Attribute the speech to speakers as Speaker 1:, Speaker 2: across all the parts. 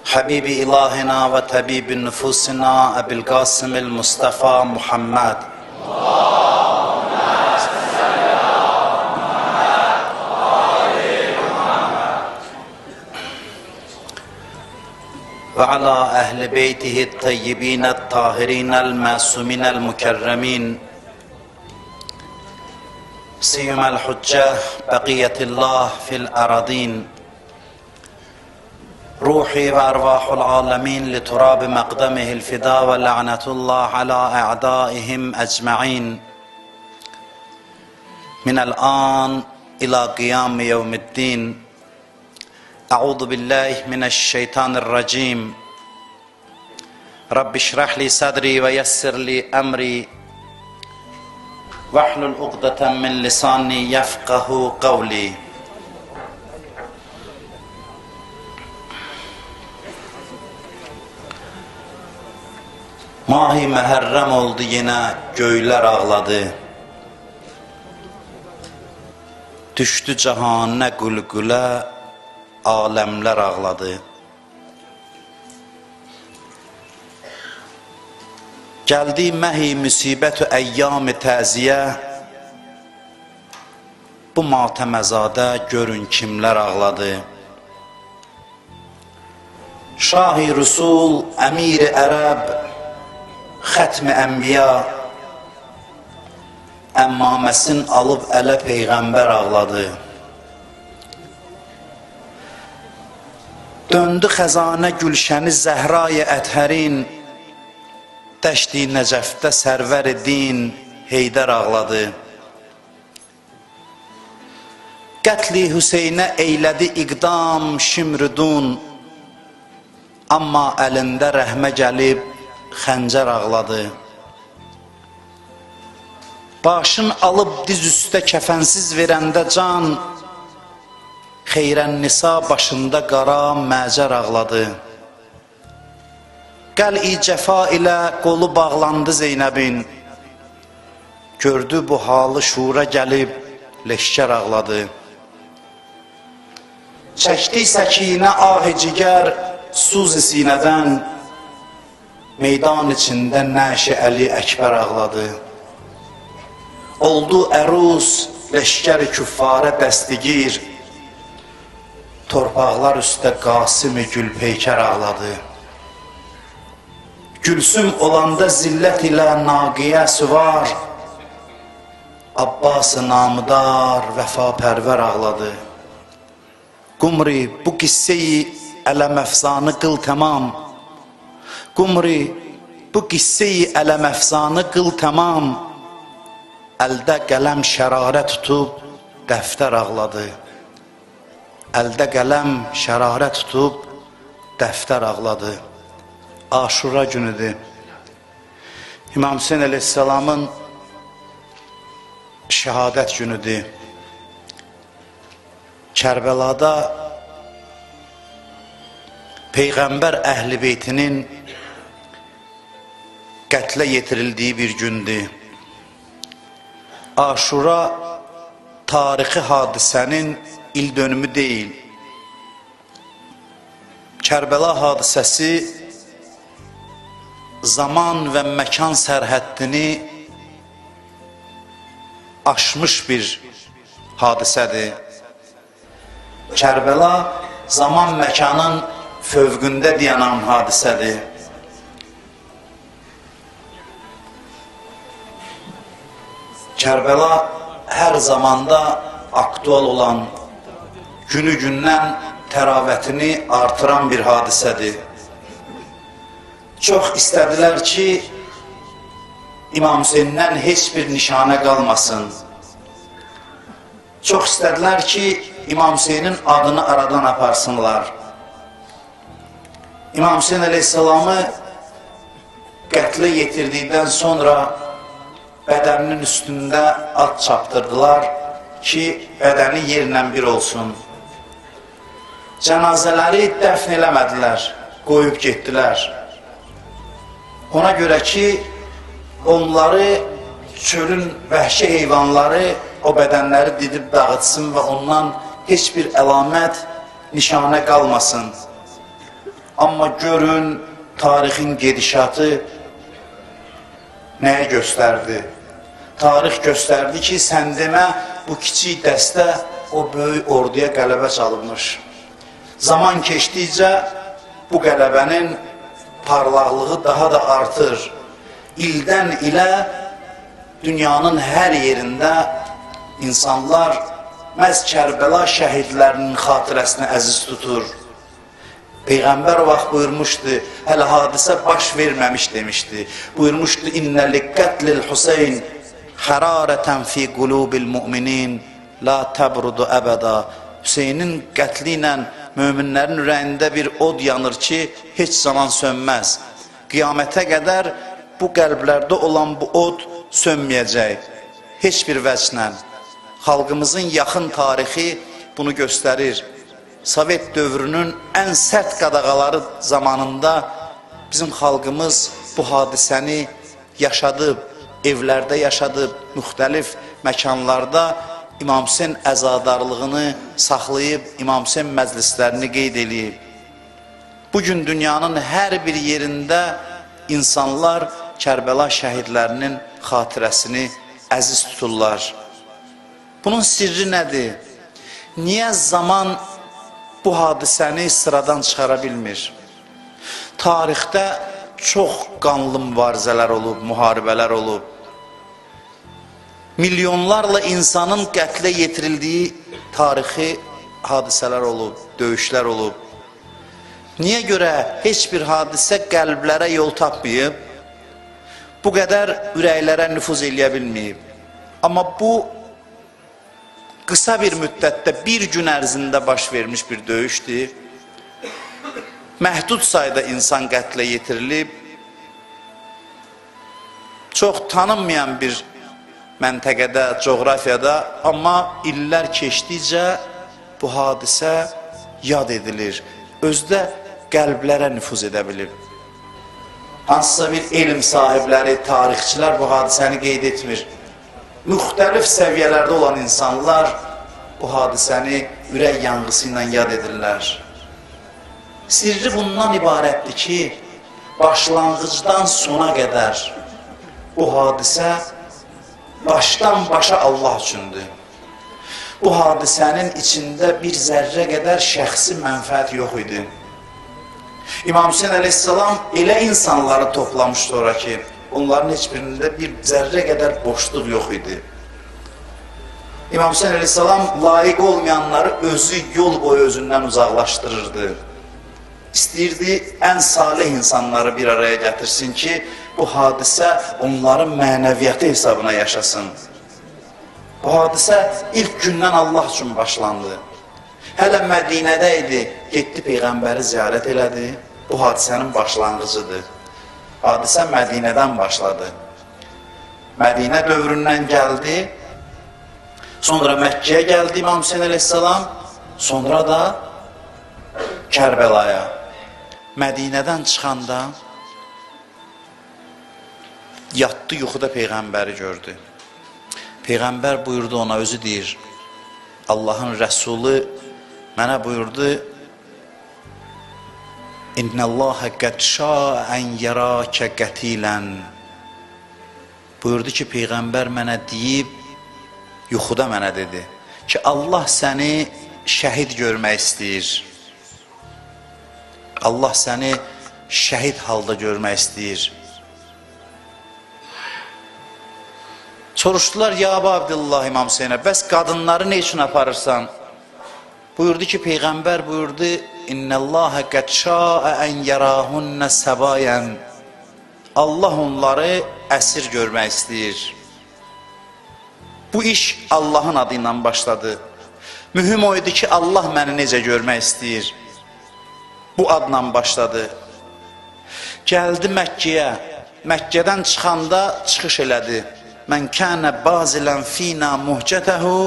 Speaker 1: حبيب إلهنا وطبيب نفوسنا أبي القاسم المصطفى محمد وعلى أهل بيته الطيبين الطاهرين المعصومين المكرمين سيما الحجة بقية الله في الأراضين روحي وأرواح العالمين لتراب مقدمه الفداء ولعنة الله على أعدائهم أجمعين من الآن إلى قيام يوم الدين. أعوذ بالله من الشيطان الرجيم. رب اشرح لي صدري ويسر لي أمري واحلل عقدة من لساني يفقه قولي. Mahi Məhərrəm oldu yenə, göylər ağladı. Düşdü cahanə qülqülə, aləmlər ağladı. Gəldi məhi müsibət-ü əyyam-ı təziyə, bu matəməzadə görün kimlər ağladı. Şah-ı Rüsul, əmir-i ərəb, xətm-i ənbiya, əmmaməsin alıb ələ peyğəmbər ağladı. Döndü xəzanə gülşəni Zəhra-i Ətərin, dəşti Nəcəfdə sərvər-i din Heydər ağladı. Qətli Hüseynə eylədi iqdam Şimridun, amma əlində rəhmə gəlib xəncər ağladı. Başın alıb diz üstə kəfənsiz verəndə can, Xeyrən Nisa başında qara məcər ağladı. Qəl-i cəfa ilə qolu bağlandı Zeynəbin, gördü bu halı şura gəlib leşkər ağladı. Çəkdi səkinə ah-ı cigər suz-i sinədən, meydan içində Nəşi Əli Əkbər ağladı. Oldu əruz leşkər-i küffarə dəstigir, torpaqlar üstə Qasım-ı Gülpeykər ağladı. Gülsüm olanda zillət ilə naqiyə süvar, Abbas-ı namıdar vəfapərvər ağladı. Qumri bu qissə-i ələm-əfzanı qıl tamam, Qumri bu qissə-i ələm-əfzanı qıl tamam, əldə qələm şərarə tutub dəftər ağladı. Əldə qələm şərarə tutub dəftər ağladı. Aşura günüdür. İmam Hüseyn əleyhissalamın şəhadət günüdür. Kərbəlada Peyğəmbər əhl-i beytinin qətlə yetirildiyi bir gündür. Aşura tarixi hadisənin il dönümü deyil. Kərbəla hadisəsi zaman və məkan sərhəddini aşmış bir hadisədir. Kərbəla zaman məkanın fövqündə dayanan hadisədir. Kərbəla hər zamanda aktual olan, günü-gündən təravətini artıran bir hadisədir. Çox istədilər ki, İmam Hüseyndən heç bir nişanə qalmasın. Çox istədilər ki, İmam Hüseynin adını aradan aparsınlar. İmam Hüseyn əleyhissalamı qətlə yetirdikdən sonra bədəninin üstündə ad çapdırdılar ki, bədəni yerlə bir olsun. Cənazələri dəfn eləmədilər, qoyub getdilər. Ona görə ki, onları çölün vəhşi heyvanları o bədənləri didib dağıtsın və ondan heç bir əlamət, nişanə qalmasın. Amma görün, tarixin gedişatı nəyə göstərdi? Tarix göstərdi ki, sən demə, bu kiçik dəstə o böyük orduya qələbə çalınmış. Zaman keçdikcə bu qələbənin parlaqlığı daha da artır. İldən ilə dünyanın hər yerində insanlar məhz Kərbəla şəhidlərinin xatirəsini əziz tutur. Peyğəmbər vaxt buyurmuşdu, hələ hadisə baş verməmiş demişdi. Buyurmuşdu, İnnə liqqətlil Hüseyn hərarətən fi qulubil müminin la təbrudu əbəda. Hüseynin qətli ilə möminlərin ürəyində bir od yanır ki, heç zaman sönməz. Qiyamətə qədər bu qəlblərdə olan bu od sönməyəcək. Heç bir vəclə. Xalqımızın yaxın tarixi bunu göstərir. Sovet dövrünün ən sərt qadağaları zamanında bizim xalqımız bu hadisəni yaşadıb, evlərdə yaşadıb, müxtəlif məkanlarda İmam Hüseyn əzadarlığını saxlayıb, İmam Hüseyn məclislərini qeyd edib. Bugün dünyanın hər bir yerində insanlar Kərbəla şəhidlərinin xatirəsini əziz tuturlar. Bunun sirri nədir? Niyə zaman bu hadisəni sıradan çıxara bilmir? Tarixdə çox qanlı mübarizələr olub, müharibələr olub. Milyonlarla insanın qətlə yetirildiyi tarixi hadisələr olub, döyüşlər olub. Niyə görə heç bir hadisə qəlblərə yol tapmayıb, bu qədər ürəklərə nüfuz eləyə bilməyib? Amma bu, qısa bir müddətdə, bir gün ərzində baş vermiş bir döyüşdür. Məhdud sayda insan qətlə yetirilib, çox tanınmayan bir məntəqədə, coğrafiyada, amma illər keçdikcə bu hadisə yad edilir, özdə qəlblərə nüfuz edə bilir. Hansısa bir elm sahibləri, tarixçilər bu hadisəni qeyd etmir. Müxtəlif səviyyələrdə olan insanlar bu hadisəni ürək yanğısı ilə yad edirlər. Sirri bundan ibarətdir ki, başlanğıcdan sona qədər bu hadisə başdan başa Allah üçündür. Bu hadisənin içində bir zərrə qədər şəxsi mənfəət yox idi. İmam Hüseyn əleyhissalam elə insanları toplamışdı ora ki, onların heç birində bir zərrə qədər boşluq yox idi. İmam Hüseyn əleyhissalam layiq olmayanları özü yol boyu özündən uzaqlaşdırırdı. İstəyirdi ən salih insanları bir araya gətirsin ki, bu hadisə onların mənəviyyatı hesabına yaşasın. Bu hadisə ilk gündən Allah üçün başlandı. Hələ Mədinədə idi, getdi Peyğəmbəri ziyarət elədi. Bu hadisənin başlanğıcıdır. Hadisə Mədinədən başladı. Mədinə dövründən gəldi, sonra Məkkəyə gəldi İmam Hüseyn əleyhissalam, sonra da Kərbəlaya. Mədinədən çıxanda yatdı yuxuda Peyğəmbəri gördü. Peyğəmbər buyurdu ona, özü deyir, Allahın Rəsulü mənə buyurdu, İnnəlləhə qəd şəən yərəkə qətilən. Buyurdu ki, Peyğəmbər mənə deyib, yuxuda mənə dedi ki, Allah səni şəhid görmək istəyir. Allah səni şəhid halda görmək istəyir. Soruşdular, ya Əbu Abdillah İmam Hüseynə, bəs qadınları ne üçün aparırsan? Buyurdu ki, Peyğəmbər buyurdu, İnnəlləhə qəd şəən yərəhunnə səbayən. Allah onları əsir görmək istəyir. Bu iş Allahın adı ilə başladı. Mühüm o idi ki, Allah məni necə görmək istəyir. Bu adla başladı. Gəldi Məkkəyə. Məkkədən çıxanda çıxış elədi. Mən kənə bazilən fina muhcətəhu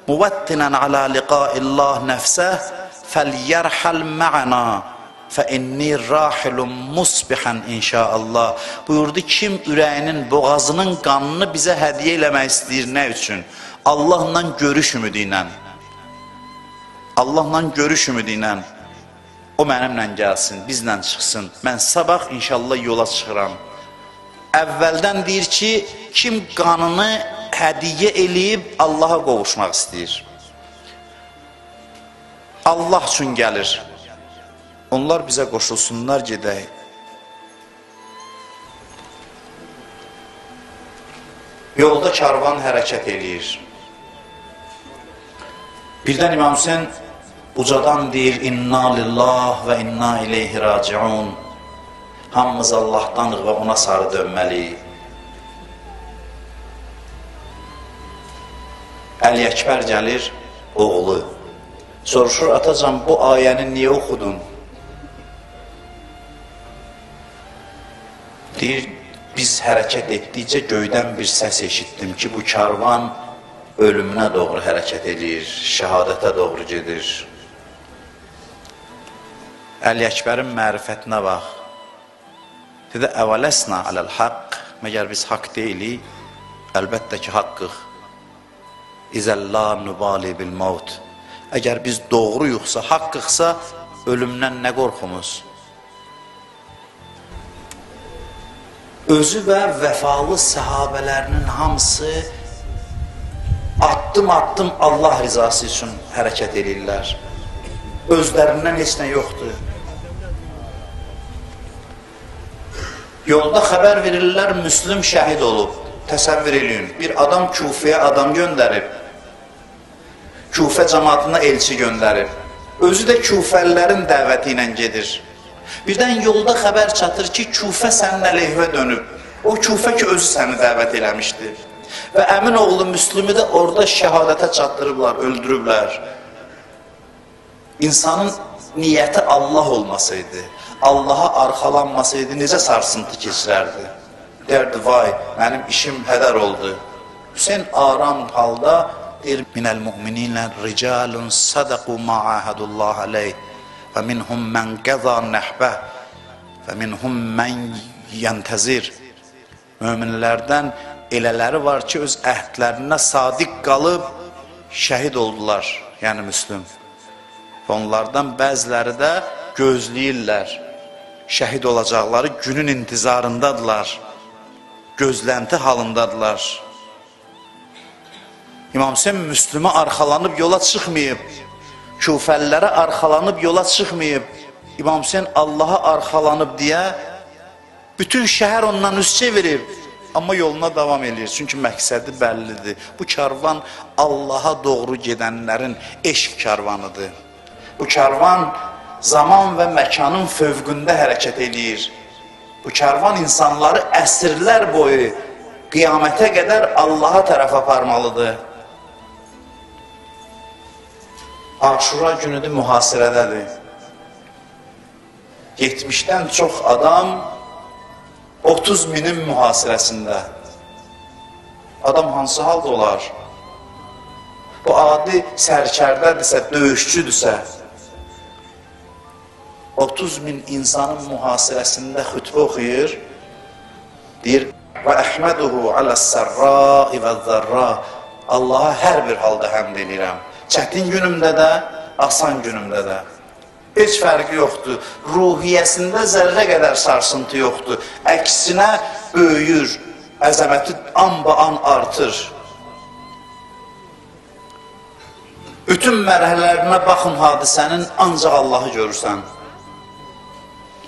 Speaker 1: muvəttinən alə liqaillah nəfsəh fəlyərhəl mə'ana fəinni rahilun musbihan inşaallah. Buyurdu, kim ürəyinin, boğazının qanını bizə hədiyyə eləmək istəyir, nə üçün? Allahla görüş ümidi ilə. Allahla görüş ümidi ilə. o mənimlə gəlsin, bizlə çıxsın. Mən sabah inşallah yola çıxıram. Əvvəldən deyir ki, kim qanını hədiyyə eləyib Allaha qovuşmaq istəyir. Allah üçün gəlir. Onlar bizə qoşulsunlar, gedək. Yolda karvan hərəkət eləyir. Birdən İmam Hüseyin ucadan deyir, İnna lillah və inna ileyhi raciun. Hamımız Allahdanıq və ona sarı dönməliyik. Əli Əkbər gəlir, oğlu. Soruşur, atacan, bu ayəni niyə oxudun? Deyir, biz hərəkət etdikcə göydən bir səs eşitdim ki, bu karvan ölümünə doğru hərəkət edir, şəhadətə doğru gedir. Əli Əkbərin mərifətinə bax. Dedi, əvələsna aləl haqq, məgər biz haqq deyilik, əlbəttə ki, haqqıq. İzəllə nübali bil mavt. Əgər biz doğruyuqsa, haqqıqsa, ölümdən nə qorxumuz? Özü və vəfalı səhabələrinin hamısı addım-addım Allah rizası üçün hərəkət edirlər. Özlərindən heç nə yoxdur. Yolda xəbər verirlər, Müslüm şəhid olub. Təsəvvür eləyin, bir adam Kufəyə adam göndərib. Kufə cəmaatına elçi göndərib. Özü də Kufəlilərin dəvəti ilə gedir. Birdən yolda xəbər çatır ki, Kufə sənin əleyhivə dönüb. O Kufə ki, özü səni dəvət eləmişdi. Və əmin oğlu Müslümü də orada şəhadətə çatdırıblar, öldürüblər. İnsanın niyyəti Allah olmasaydı, Allaha arxalanmasaydı, necə sarsıntı keçirərdi? Derdi, vay, mənim işim hədər oldu. Hüseyin aram halda deyir, minəl müminlə ricalun sadaqu ma'ahadullah aleyh və minhum mən qəza nəhbə və minhum mən yəntəzir. Möminlərdən elələri var ki, öz əhdlərinə sadiq qalıb şəhid oldular, yəni Müslüm. Və onlardan bəziləri də gözləyirlər, şəhid olacaqları günün intizarındadılar, gözlənti halındadılar. İmam Hüseyin Müslümə arxalanıb yola çıxmayıb, Kufəlilərə arxalanıb yola çıxmayıb, İmam Hüseyin Allaha arxalanıb deyə bütün şəhər ondan üz çevirib, amma yoluna davam edir. Çünki məqsədi bəllidir. Bu karvan Allaha doğru gedənlərin eşq karvanıdır. Bu karvan zaman və məkanın fövqündə hərəkət edir. Bu karvan insanları əsrlər boyu qiyamətə qədər Allaha tərəf aparmalıdır. Aşura günüdür, mühasirədədir. 70'dən çox adam 30 minin mühasirəsində. Adam hansı halda olar? Bu adi sərkərdədirsə, döyüşçüdürsə, 30 min insanın mühasirəsində xütbə oxuyur, deyir, və əhməduhu aləs-sərrai və zərra, Allaha hər bir halda həmd edirəm. Çətin günümdə də, asan günümdə də. Heç fərqi yoxdur. Ruhiyyəsində zərrə qədər sarsıntı yoxdur. Əksinə böyüyür, əzəməti an-ba-an artır. Bütün mərhələlərinə baxın hadisənin, ancaq Allahı görürsən.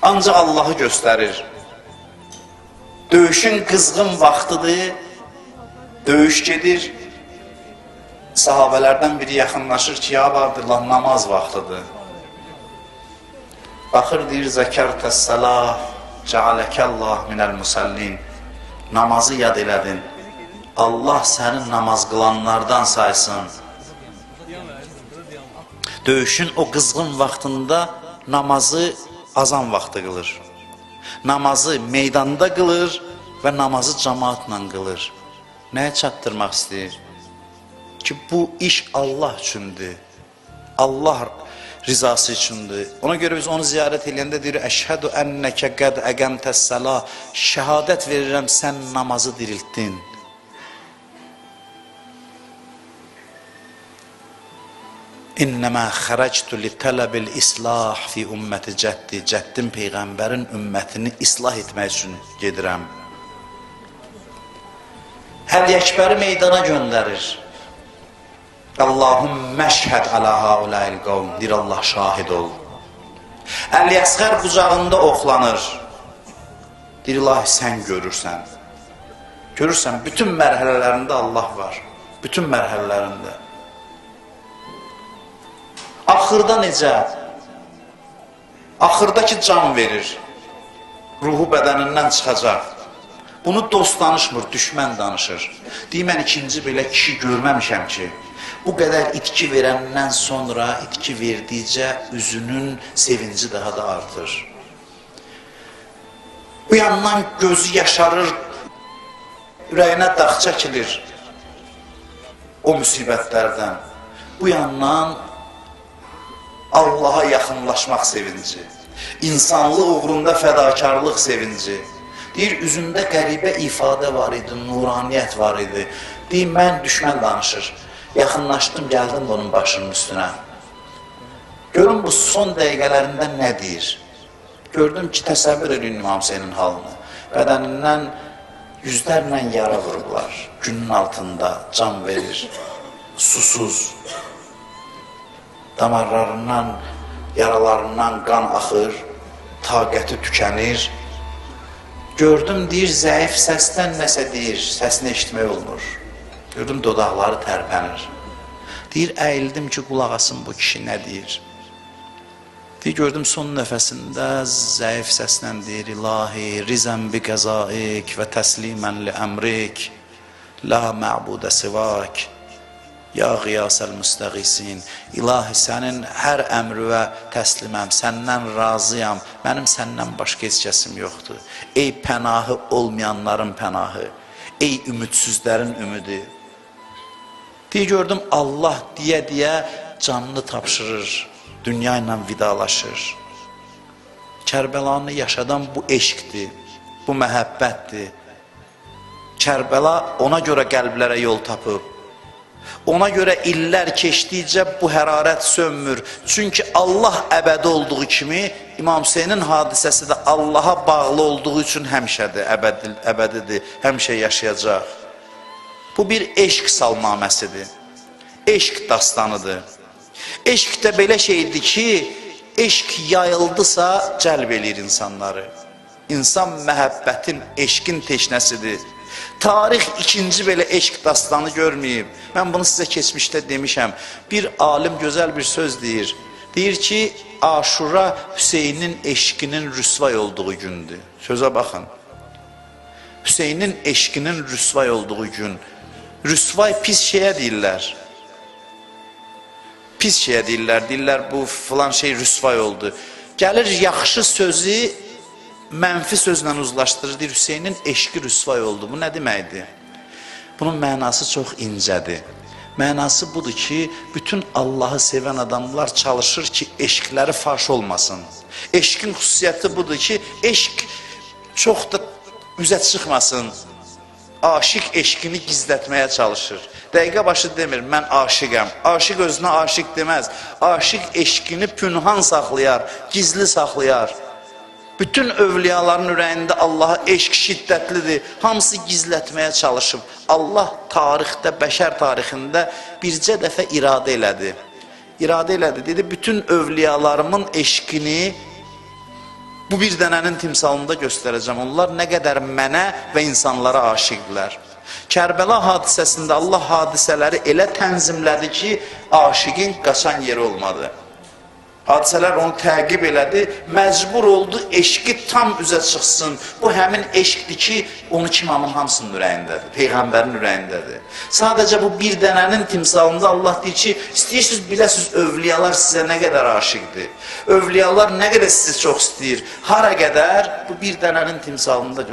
Speaker 1: Ancaq Allahı göstərir. Döyüşün qızğın vaxtıdır, döyüş gedir. Sahabələrdən biri yaxınlaşır ki, ya vardır, namaz vaxtıdır. Baxır, deyir, zəkərtəs-səlah, cəaləkəllah minəl-musəllin. Namazı yad elədin. Allah sənin namaz qılanlardan saysın. Döyüşün o qızğın vaxtında namazı azan vaxtı qılır. Namazı meydanda qılır və namazı cəmaatla qılır. Nəyə çatdırmaq istəyir? Ki bu iş Allah üçündür. Allah rizası üçündür. Ona görə biz onu ziyarət edəndə deyir, əşhədü ennəkə qəd əqəmtəs-səlah, şəhadət verirəm, sən namazı diriltdin. İnnəmə xərəctu li tələbil islah fi ümməti cəddi. Cəddim Peyğəmbərin ümmətini islah etmək üçün gedirəm. Əli Əkbəri meydana göndərir. Allahümmə şəhəd alə hauləyil qavm. Deyir, Allah şahid ol. Əli Əsğər qucağında oxlanır. Deyir, ilahi sən görürsən. Görürsən, bütün mərhələlərində Allah var. Bütün mərhələlərində. Axırda necə? Axırda ki can verir. Ruhu bədənindən çıxacaq. Bunu dost danışmır, düşmən danışır. Deyir, mən ikinci belə kişi görməmişəm ki, bu qədər itki verəndən sonra itki verdikcə üzünün sevinci daha da artır. Bu yandan gözü yaşarır, ürəyinə dağ çəkilir o müsibətlərdən. Bu yandan Allaha yaxınlaşmaq sevinci, insanlıq uğrunda fədakarlıq sevinci. Deyir, üzümdə qəribə ifadə var idi, nuraniyyət var idi. Deyir, mən düşmən danışır. Yaxınlaşdım, gəldim onun başının üstünə. Görün, bu son dəqiqələrində nə deyir? Gördüm ki, təsəvvür edin İmam Hüseynin halını. Bədənindən yüzlərlə yara vurublar. Günün altında can verir, susuz. Damarlarından, yaralarından qan axır, taqəti tükənir. Gördüm, deyir, zəif səsdən nəsə deyir, səsini eşitmək olmur. Gördüm, dodaqları tərpənir. Deyir, əyildim ki, qulaq asım bu kişi nə deyir. Deyir, gördüm, son nəfəsində zəif səslə deyir, İlahi, rizən bi qəzaik və təslimən li əmrik, la mə'budə sivak. Ya qiyasəl müstəqisin, İlahi sənin hər əmrüvə təsliməm, səndən razıyam, mənim səndən başqa heç kəsim yoxdur. Ey pənahı olmayanların pənahı, ey ümidsizlərin ümidi. Deyir, gördüm, Allah deyə canını tapşırır, dünya ilə vidalaşır. Kərbəlanı yaşadan bu eşqdir, bu məhəbbətdir. Kərbəla ona görə qəlblərə yol tapıb. Ona görə illər keçdikcə bu hərarət sönmür. Çünki Allah əbədi olduğu kimi, İmam Hüseynin hadisəsi də Allaha bağlı olduğu üçün həmişədir, əbədidir, həmişə yaşayacaq. Bu bir eşq salnaməsidir, eşq dastanıdır. Eşq də belə şeydir ki, eşq yayıldısa cəlb eləyir insanları. İnsan məhəbbətin, eşqin teşnəsidir. Tarix ikinci belə eşq dastanı görməyib. Mən bunu sizə keçmişdə demişəm. Bir alim gözəl bir söz deyir. Deyir ki, Aşura Hüseynin eşqinin rüsvay olduğu gündür. Sözə baxın. Hüseynin eşqinin rüsvay olduğu gün. Rüsvay pis şeyə deyirlər. Pis şeyə deyirlər. Deyirlər, bu filan şey rüsvay oldu. Gəlir yaxşı sözü mənfi sözlə uzlaşdırır, deyir, Hüseynin eşqi rüsvay oldu. Bu nə deməkdir? Bunun mənası çox incədir. Mənası budur ki, bütün Allahı sevən adamlar çalışır ki, eşqləri faş olmasın. Eşqin xüsusiyyəti budur ki, eşq çox da üzə çıxmasın. Aşiq eşqini gizlətməyə çalışır. Dəqiqə başı demir, mən aşiqəm. Aşiq özünə aşiq deməz. Aşiq eşqini pünhan saxlayar, gizli saxlayar. Bütün övliyaların ürəyində Allaha eşq şiddətlidir. Hamısı gizlətməyə çalışıb. Allah tarixdə, bəşər tarixində bircə dəfə iradə elədi. İradə elədi, dedi, bütün övliyalarımın eşqini bu bir dənənin timsalında göstərəcəm. Onlar nə qədər mənə və insanlara aşiqdilər. Kərbəla hadisəsində Allah hadisələri elə tənzimlədi ki, aşiqin qaçan yeri olmadı. Hadisələr onu təqib elədi, məcbur oldu, eşqi tam üzə çıxsın. Bu həmin eşqdir ki, 12 imamın hamısının ürəyindədir, Peyğəmbərin ürəyindədir. Sadəcə bu bir dənənin timsalında Allah deyir ki, istəyirsiniz, biləsiniz, övliyalar sizə nə qədər aşiqdir. Övliyalar nə qədər sizi çox istəyir, hara qədər bu bir dənənin timsalında göstərir.